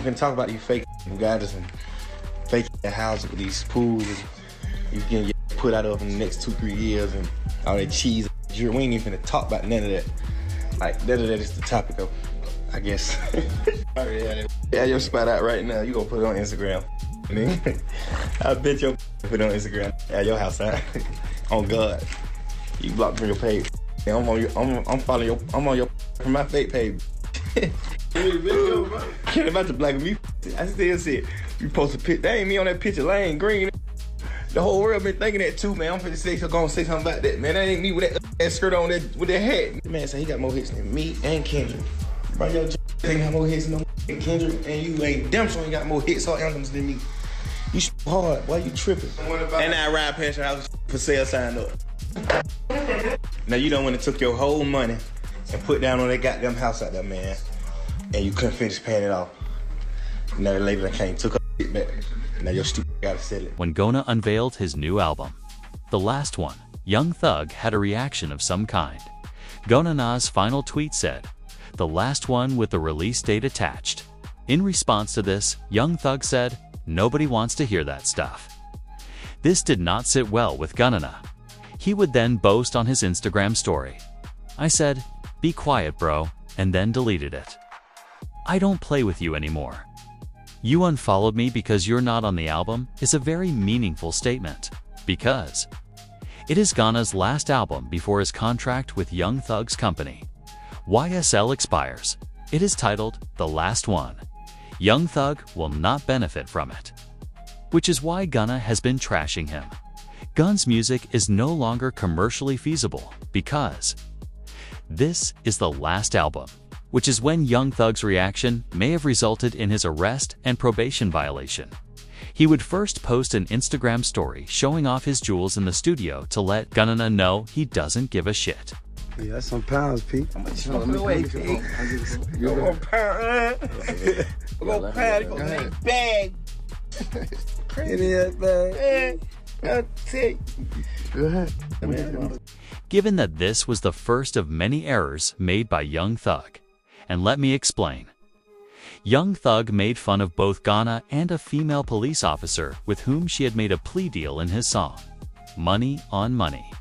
ain't finna talk about these fake guys and fake houses with these pools you can get put out of in the next 2-3 years and all that cheese. We ain't even finna talk about none of that. Like, that is the topic of, I guess. Yeah, your spot out right now. You gonna put it on Instagram. I bet you put it on Instagram at your house, huh? On God. You blocked from your page. I'm on your from my fake page. Can't about to black me. I still see it. You post a picture. That ain't me on that picture. Lane green. The whole world been thinking that too, man. I'm finna say something about that, man. That ain't me with that skirt on with that hat. Man say he got more hits than me and Kendrick. Bro, your ain't got more hits than Kendrick, and you ain't damn sure ain't got more hits or anthems than me. You hard. Why you tripping? And I ride past your house for sale sign up. Now you done went and took your whole money and put down on that goddamn house out there, man. And you couldn't finish paying it off. Now the lady that came took her shit back. Now your stupid gotta sell it. When Gunna unveiled his new album, The Last Wun, Young Thug had a reaction of some kind. Gunna's final tweet said, "The last one with the release date attached." In response to this, Young Thug said, "Nobody wants to hear that stuff." This did not sit well with Gunna. He would then boast on his Instagram story, "I said, be quiet bro, and then deleted it. I don't play with you anymore. You unfollowed me because you're not on the album" is a very meaningful statement, because it is Gunna's last album before his contract with Young Thug's company, YSL, expires. It is titled The Last Wun. Young Thug will not benefit from it, which is why Gunna has been trashing him. Gunna's music is no longer commercially feasible because this is the last album, which is when Young Thug's reaction may have resulted in his arrest and probation violation. He would first post an Instagram story showing off his jewels in the studio to let Gunna know he doesn't give a shit. Yeah, that's some pounds, Pete. How much you want away, Pete? Go on pound, go pound, go make bag. Crazy ass bag. I'll take. Go ahead. Given that this was the first of many errors made by Young Thug, and let me explain. Young Thug made fun of both Gunna and a female police officer with whom she had made a plea deal in his song, Money on Money.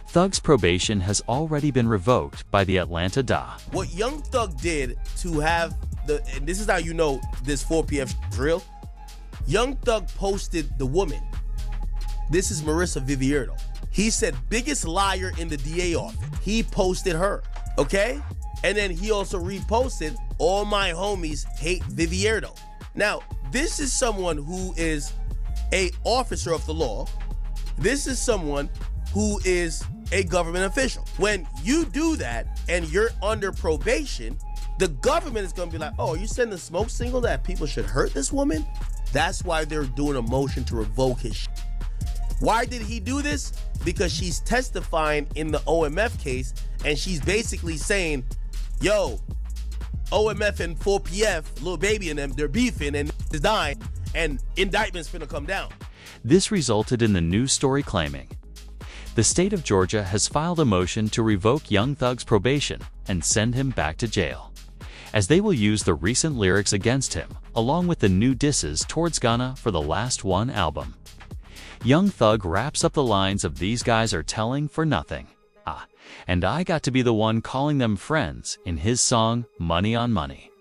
Thug's probation has already been revoked by the Atlanta DA. What Young Thug did to have and this is how you know this 4 p.m. is real. Young Thug posted the woman. This is Marissa Vivierdo. He said, biggest liar in the DA office. He posted her, okay? And then he also reposted, all my homies hate Vivierdo. Now, this is someone who is a officer of the law. This is someone who is a government official. When you do that and you're under probation, the government is gonna be like, oh, you sending a smoke signal that people should hurt this woman? That's why they're doing a motion to revoke his shit. Why did he do this? Because she's testifying in the OMF case, and she's basically saying, yo, OMF and 4PF, Lil Baby and them, they're beefing and is dying, and indictment's finna come down. This resulted in the news story claiming, the state of Georgia has filed a motion to revoke Young Thug's probation and send him back to jail, as they will use the recent lyrics against him, along with the new disses towards Gunna for the Last Wun album. Young Thug wraps up the lines of "these guys are telling for nothing. And I got to be the one calling them friends" in his song Money on Money.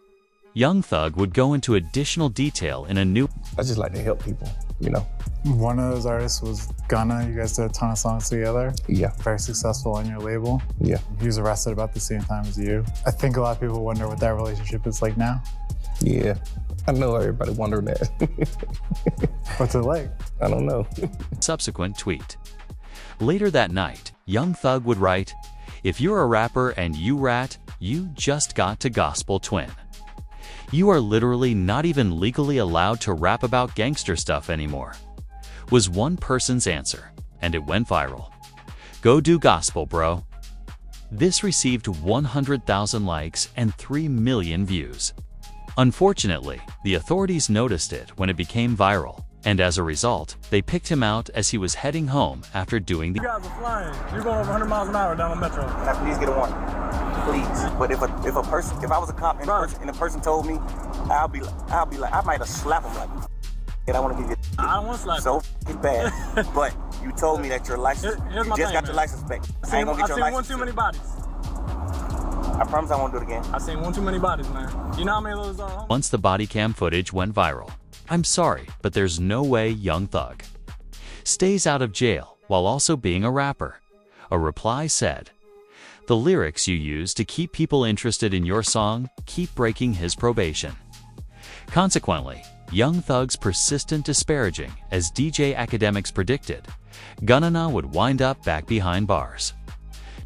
Young Thug would go into additional detail in a new... I just like to help people, you know. One of those artists was Gunna. You guys did a ton of songs together. Yeah. Very successful on your label. Yeah. He was arrested about the same time as you. I think a lot of people wonder what that relationship is like now. Yeah. I know everybody wondering that. What's it like? I don't know. Subsequent tweet. Later that night, Young Thug would write, "If you're a rapper and you rat, you just got to gospel twin. You are literally not even legally allowed to rap about gangster stuff anymore," was one person's answer, and it went viral. "Go do gospel, bro." This received 100,000 likes and 3 million views. Unfortunately, the authorities noticed it when it became viral, and as a result, they picked him out as he was heading home after doing the... You guys are flying. You're going over 100 miles an hour down the metro. Can I please get a warrant? please. But if I was a cop and a person told me, I'll be like, I might have slapped him like, and I want to give you. I don't want to slap so f***ing bad. But you told me that your license, Here's my you just thing, got your man. license back. I ain't gonna get your license. I seen one too many bodies. I promise I won't do it again. I seen one too many bodies, man. You know how many of those Once the body cam footage went viral, I'm sorry, but there's no way Young Thug stays out of jail while also being a rapper. A reply said, "The lyrics you use to keep people interested in your song keep breaking his probation." Consequently, Young Thug's persistent disparaging, as DJ Academics predicted, Gunna would wind up back behind bars.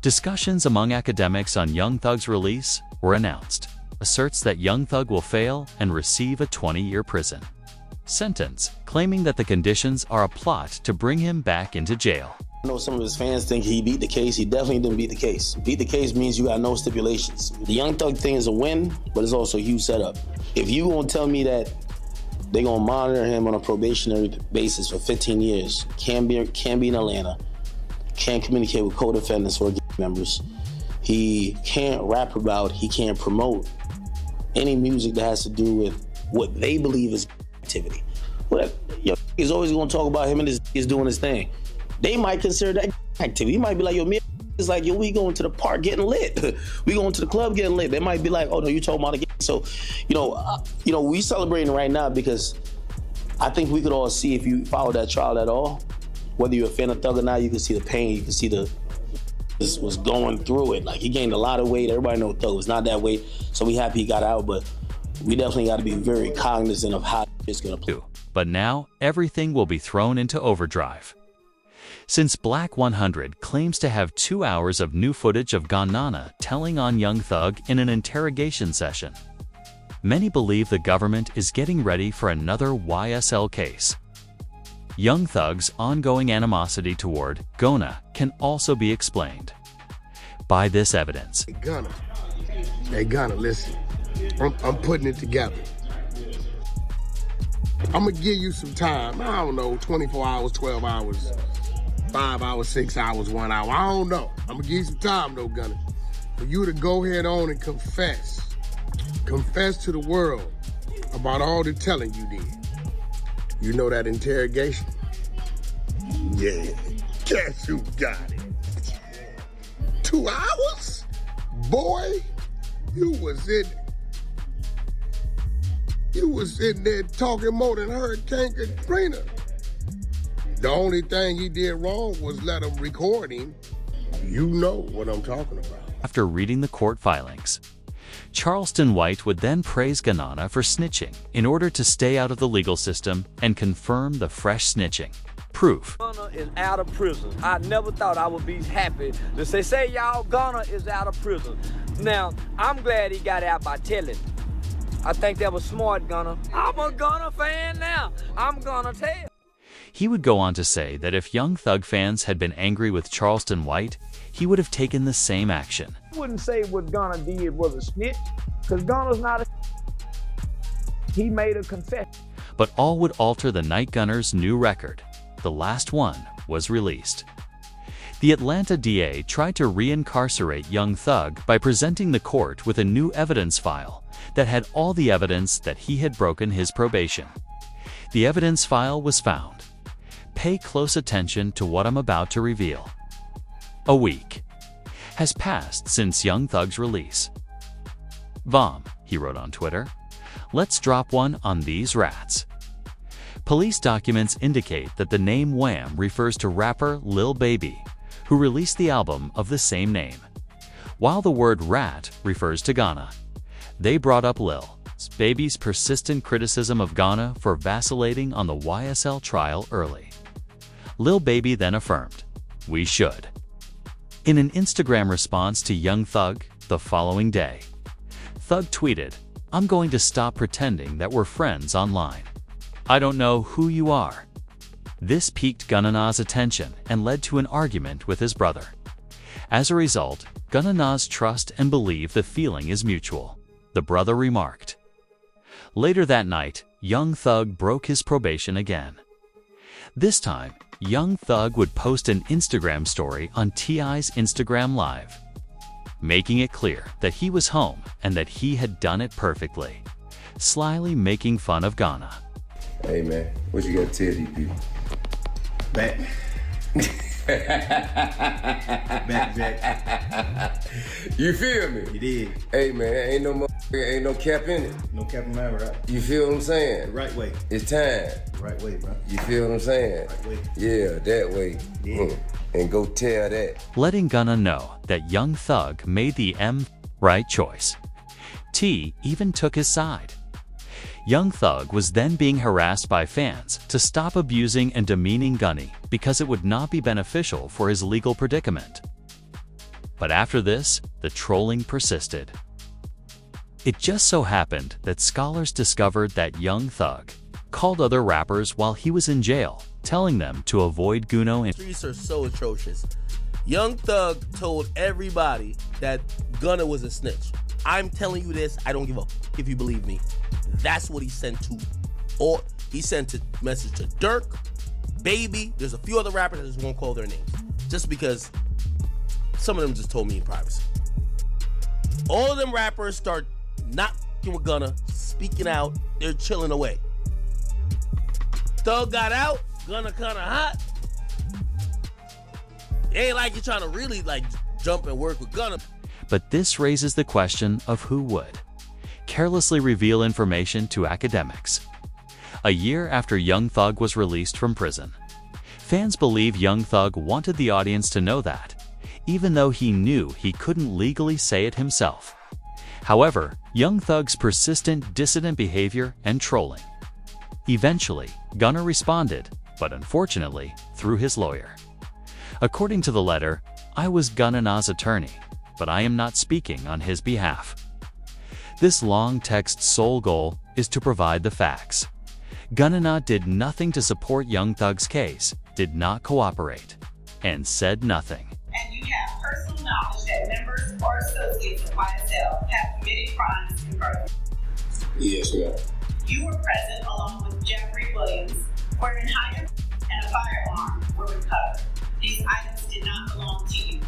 Discussions among academics on Young Thug's release were announced, asserts that Young Thug will fail and receive a 20-year prison sentence, claiming that the conditions are a plot to bring him back into jail. I know some of his fans think he beat the case. He definitely didn't beat the case. Beat the case means you got no stipulations. The Young Thug thing is a win, but it's also a huge setup. If you gonna tell me that they're gonna monitor him on a probationary basis for 15 years, can't be in Atlanta, can't communicate with co-defendants or members, he can't rap about, he can't promote any music that has to do with what they believe is activity. He's always gonna talk about him and is doing his thing. They might consider that activity. He might be like, yo, me is like, yo, we going to the park getting lit. We going to the club getting lit. They might be like, oh no, you talking about again. So, we celebrating right now because I think we could all see, if you follow that trial at all, whether you're a fan of Thug or not, you can see the pain, you can see this was going through it. Like, he gained a lot of weight. Everybody knows Thug was not that weight, so we happy he got out, but we definitely got to be very cognizant of how it's going to play. But now, everything will be thrown into overdrive. Since Black 100 claims to have 2 hours of new footage of Gunna telling on Young Thug in an interrogation session, many believe the government is getting ready for another YSL case. Young Thug's ongoing animosity toward Gunna can also be explained by this evidence. Hey Gunna, listen, I'm putting it together. I'm gonna give you some time. I don't know, 24 hours, 12 hours, 5 hours, 6 hours, 1 hour. I don't know. I'm gonna give you some time though, Gunna, for you to go ahead on and confess to the world about all the telling you did. You know that interrogation? Yeah, guess who got it? 2 hours? Boy, you was in there talking more than Hurricane Katrina. The only thing he did wrong was let him record him. You know what I'm talking about. After reading the court filings, Charleston White would then praise Gunna for snitching in order to stay out of the legal system and confirm the fresh snitching proof. Gunna is out of prison. I never thought I would be happy to say y'all, Gunna is out of prison. Now, I'm glad he got out by telling. I think that was smart, Gunna. I'm a Gunna fan now. I'm gonna tell. He would go on to say that if Young Thug fans had been angry with Charleston White, he would have taken the same action. I wouldn't say what Gunna did was a snitch, because Gunna's not a... He made a confession. But all would alter the Night Gunner's new record. The Last Wun was released. The Atlanta DA tried to reincarcerate Young Thug by presenting the court with a new evidence file that had all the evidence that he had broken his probation. The evidence file was found. Pay close attention to what I'm about to reveal. A week has passed since Young Thug's release. "Vom," he wrote on Twitter, "let's drop one on these rats." Police documents indicate that the name Wham refers to rapper Lil Baby, who released the album of the same name, while the word rat refers to Gunna. They brought up Lil Baby's persistent criticism of Gunna for vacillating on the YSL trial early. Lil Baby then affirmed, "We should." In an Instagram response to Young Thug the following day, Thug tweeted, "I'm going to stop pretending that we're friends online. I don't know who you are." This piqued Gunna's attention and led to an argument with his brother. As a result, Gunna's trust and believe the feeling is mutual, the brother remarked. Later that night, Young Thug broke his probation again. This time, Young Thug would post an Instagram story on T.I.'s Instagram Live. making it clear that he was home and that he had done it perfectly, slyly making fun of Gunna. Hey man, what you gotta tell these people? Back. Back, Jack. You feel me? You did. Hey man, ain't no cap in it. No cap in my right. You feel what I'm saying? The right way. It's time. The right way, bro. You feel what I'm saying? Right way. Yeah, that way. Yeah. And go tell that. Letting Gunna know that Young Thug made the right choice. T even took his side. Young Thug was then being harassed by fans to stop abusing and demeaning Gunny because it would not be beneficial for his legal predicament. But after this, the trolling persisted. It just so happened that scholars discovered that Young Thug called other rappers while he was in jail, telling them to avoid Gunna and Streets are so atrocious. Young Thug told everybody that Gunna was a snitch. I'm telling you this, I don't give a if you believe me. That's what he sent to. Or he sent a message to Dirk, Baby. There's a few other rappers that just won't call their names. Just because some of them just told me in privacy. All of them rappers start not f***ing with Gunna, speaking out, they're chilling away. Thug got out, Gunna kinda hot. It ain't like you're trying to really like jump and work with Gunna. But this raises the question of who would carelessly reveal information to academics. A year after Young Thug was released from prison, fans believe Young Thug wanted the audience to know that, even though he knew he couldn't legally say it himself. However, Young Thug's persistent dissident behavior and trolling. Eventually, Gunna responded, but unfortunately, through his lawyer. According to the letter, I was Gunna's attorney, but I am not speaking on his behalf. This long text's sole goal is to provide the facts. Gunna did nothing to support Young Thug's case, did not cooperate, and said nothing. And you have personal knowledge that members or associates of YSL have committed crimes in furtherance. Yes, ma'am. You were present along with Jeffrey Williams, wherein hired and a firearm were recovered. These items did not belong to you.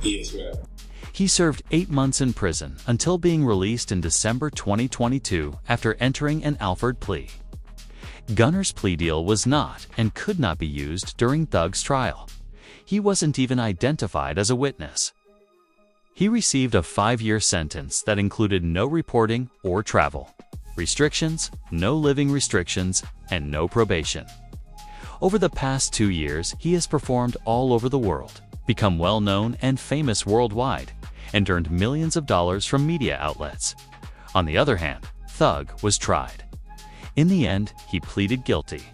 Yes, ma'am. He served 8 months in prison until being released in December 2022 after entering an Alford plea. Gunna's plea deal was not and could not be used during Thug's trial. He wasn't even identified as a witness. He received a 5-year sentence that included no reporting or travel, restrictions, no living restrictions, and no probation. Over the past 2 years, he has performed all over the world, become well-known and famous worldwide, and earned millions of dollars from media outlets. On the other hand, Thug was tried. In the end, he pleaded guilty.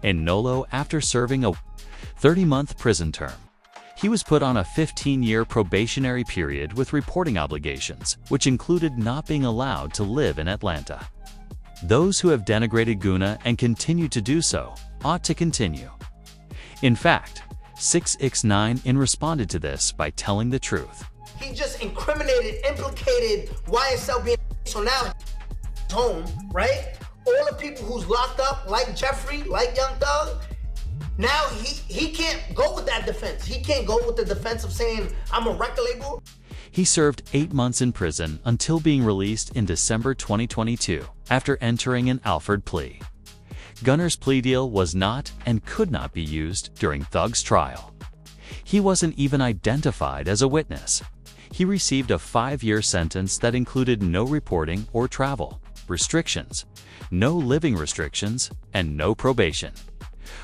In Nolo, after serving a 30-month prison term, he was put on a 15-year probationary period with reporting obligations, which included not being allowed to live in Atlanta. Those who have denigrated Gunna and continue to do so ought to continue. In fact, 6ix9ine responded to this by telling the truth. He just implicated YSL being so now home, right? All the people who's locked up, like Jeffrey, like Young Thug, now he can't go with that defense. He can't go with the defense of saying, I'm a record label. He served 8 months in prison until being released in December 2022 after entering an Alford plea. Gunna's plea deal was not and could not be used during Thug's trial. He wasn't even identified as a witness. He received a 5-year sentence that included no reporting or travel, restrictions, no living restrictions, and no probation.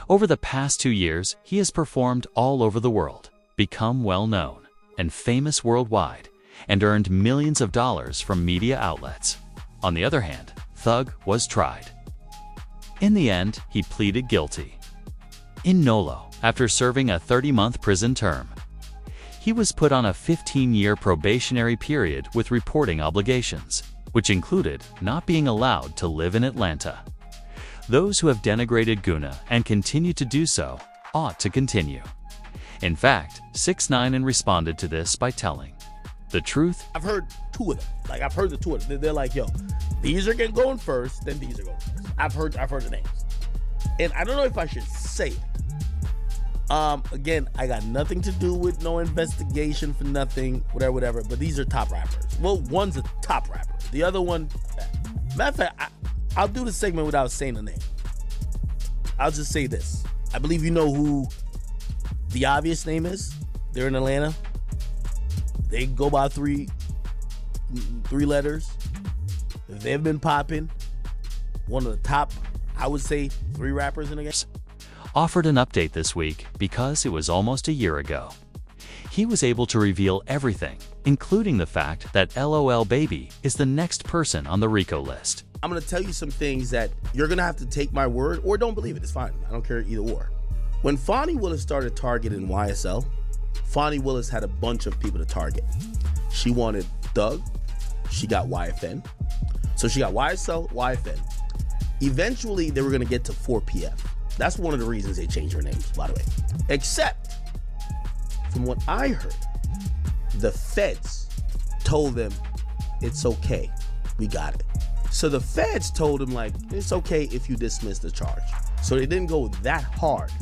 Over the past 2 years, he has performed all over the world, become well-known and famous worldwide, and earned millions of dollars from media outlets. On the other hand, Thug was tried. In the end, he pleaded guilty. In Nolo, after serving a 30-month prison term, he was put on a 15-year probationary period with reporting obligations, which included not being allowed to live in Atlanta. Those who have denigrated Gunna and continue to do so ought to continue. In fact, 6ix9ine responded to this by telling the truth. I've heard 2 of them. Like, I've heard the 2 of them. They're like, yo, these are going first, then these are going first. I've heard the names. And I don't know if I should say it, Again, I got nothing to do with no investigation for nothing, whatever. But these are top rappers. Well, one's a top rapper. The other one, matter of fact, I'll do the segment without saying the name. I'll just say this. I believe you know who the obvious name is. They're in Atlanta. They go by three letters. They've been popping. One of the top, I would say, 3 rappers in the game. Offered an update this week because it was almost a year ago. He was able to reveal everything, including the fact that Lil Baby is the next person on the RICO list. I'm going to tell you some things that you're going to have to take my word or don't believe it. It's fine. I don't care either or. When Fonnie Willis started targeting YSL, Fonnie Willis had a bunch of people to target. She wanted Thug. She got YFN. So she got YSL, YFN. Eventually, they were going to get to 4PF. That's one of the reasons they changed their names, by the way. Except, from what I heard, the feds told them, it's okay, we got it. So the feds told him, like, it's okay if you dismiss the charge. So they didn't go that hard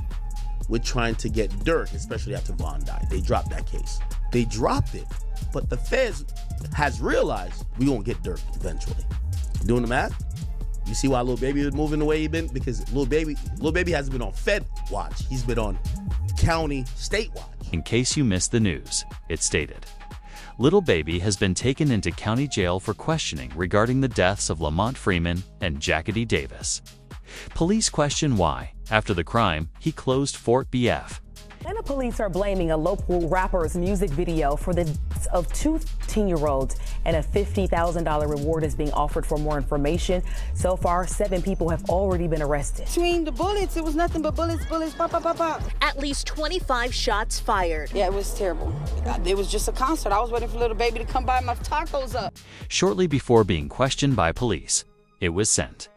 with trying to get Dirk, especially after Von died. They dropped that case. They dropped it, but the feds has realized we gonna get Dirk eventually. Doing the math? You see why Lil Baby is moving the way he been? Because Lil Baby hasn't been on Fed watch. He's been on county, state watch. In case you missed the news, it stated, Lil Baby has been taken into county jail for questioning regarding the deaths of Lamont Freeman and Jackety Davis. Police question why, after the crime, he closed Fort BF. Atlanta police are blaming a local rapper's music video for the deaths of 2 teen-year-olds, and a $50,000 reward is being offered for more information. So far, 7 people have already been arrested. Between the bullets, it was nothing but bullets, pop, pop, pop, pop. At least 25 shots fired. Yeah, it was terrible. It was just a concert. I was waiting for Lil Baby to come buy my tacos up. Shortly before being questioned by police, it was sent.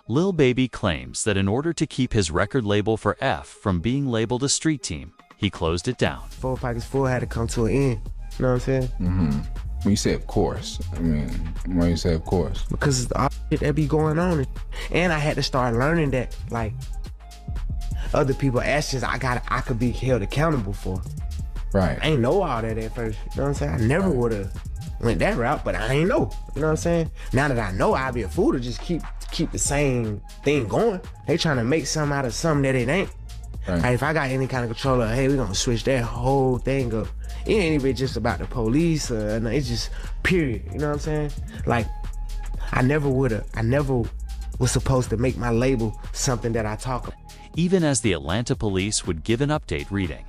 Lil Baby claims that in order to keep his record label for F from being labeled a street team, he closed it down. 4 Pockets Full had to come to an end. You know what I'm saying? Mm-hmm. When you say of course, I mean, why you say of course? Because all shit that be going on. And I had to start learning that, like, other people's actions I could be held accountable for. Right. I ain't know all that at first. You know what I'm saying? I never would have went that route, but I ain't know. You know what I'm saying? Now that I know, I'd be a fool to just keep the same thing going. They trying to make something out of something that it ain't. Right. Like if I got any kind of control of, hey, we gonna switch that whole thing up. It ain't even just about the police. It's just period. You know what I'm saying? Like I never was supposed to make my label something that I talk about. Even as the Atlanta police would give an update reading.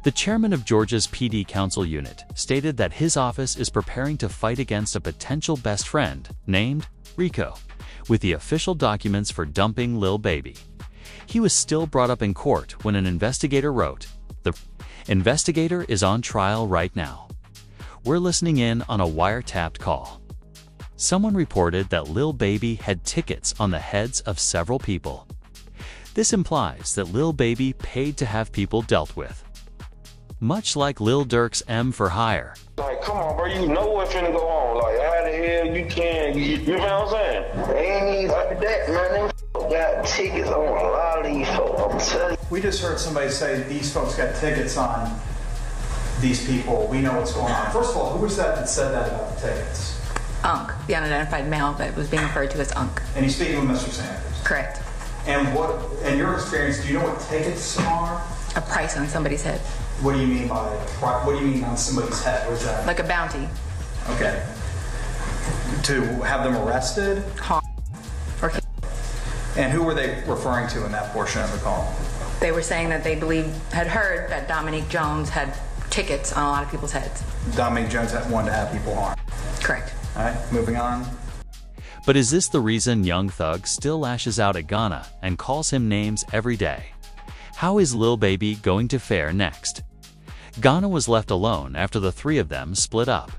The chairman of Georgia's PD Council unit stated that his office is preparing to fight against a potential best friend named Rico, with the official documents for dumping Lil Baby. He was still brought up in court when an investigator wrote, "The investigator is on trial right now. We're listening in on a wiretapped call." Someone reported that Lil Baby had tickets on the heads of several people. This implies that Lil Baby paid to have people dealt with. Much like Lil Durk's M for Hire. Like, come on, bro, you know what's finna go on. Like, how the hell you can, you know what I'm saying? They ain't even like that, man. Them got tickets on a lot of these folks, I'm telling you. We just heard somebody say these folks got tickets on these people. We know what's going on. First of all, who was that said that about the tickets? Unk, the unidentified male that was being referred to as Unk. And he's speaking with Mr. Sanders? Correct. And what, in your experience, do you know what tickets are? A price on somebody's head. What do you mean by, what do you mean on somebody's head? What is that? Like a bounty. Okay. To have them arrested? Or and who were they referring to in that portion of the call? They were saying that they had heard that Dominique Jones had tickets on a lot of people's heads. Dominique Jones wanted to have people harmed? Correct. All right, moving on. But is this the reason Young Thug still lashes out at Gunna and calls him names every day? How is Lil Baby going to fare next? Gunna was left alone after the 3 of them split up.